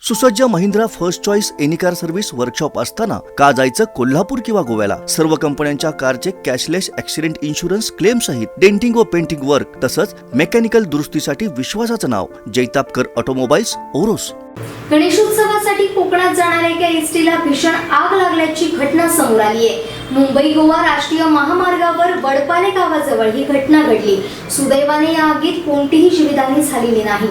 सुसज्ज Mahindra first choice any car service workshop असताना का जायचं कोल्हापूर किंवा गोव्याला? सर्व कंपन्यांच्या कारचे कॅशलेस ॲक्सिडेंट इन्शुरन्स क्लेम सहित डेंटिंग व पेंटिंग वर्क तसंच मेकॅनिकल दुरुस्तीसाठी विश्वासाचं नाव जैतापकर ऑटोमोबाईल्स ओरोस. गणेशोत्सवासाठी कोकणात जाणाऱ्या एका एसटीला भीषण आग लागल्याची घटना समोर आली आहे. मुंबई गोवा राष्ट्रीय महामार्गावर वडपाले गावाजवळ ही घटना घडली. सुदैवाने या आगीत कोणतीही जीवितहानी झालेली नाही.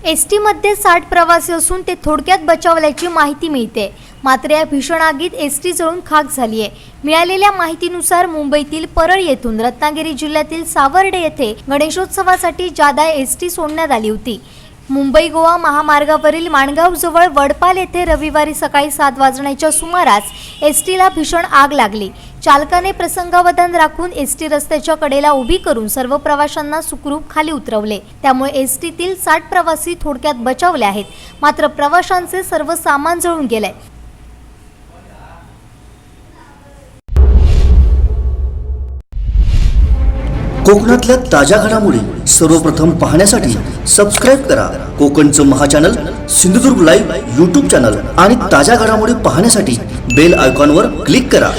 एसटी मध्ये 60 प्रवासी असून ते थोडक्यात बचावल्याची माहिती मिळते. मात्र या भीषण आगीत एसटी जळून खाक झाली आहे. मिळालेल्या माहितीनुसार मुंबईतील परळ येथून रत्नागिरी जिल्ह्यातील सावर्डे येथे गणेशोत्सवासाठी जादा एसटी सोडण्यात आली होती. मुंबई गोवा महामार्गावरील माणगाव जवळ वडपाल येथे रविवारी सकाळी 7 वाजण्याच्या सुमारास एसटीला भीषण आग लागली. चालकाने प्रसंगावधान राखून एसटी रस्त्याच्या कडेला उभी करून सर्व प्रवाशांना सुखरूप खाली उतरवले. त्यामुळे एसटीतील 60 प्रवासी थोडक्यात बचावले आहेत. मात्र प्रवाशांचे सर्व सामान जळून गेले. कोकणातल्या ताज्या घडामोडी सर्वप्रथम पाहण्यासाठी सबस्क्राईब करा कोकणचं महाचॅनल सिंधुदुर्ग लाईव्ह यूट्यूब चॅनल आणि ताज्या घडामोडी पाहण्यासाठी बेल आयकॉनवर क्लिक करा.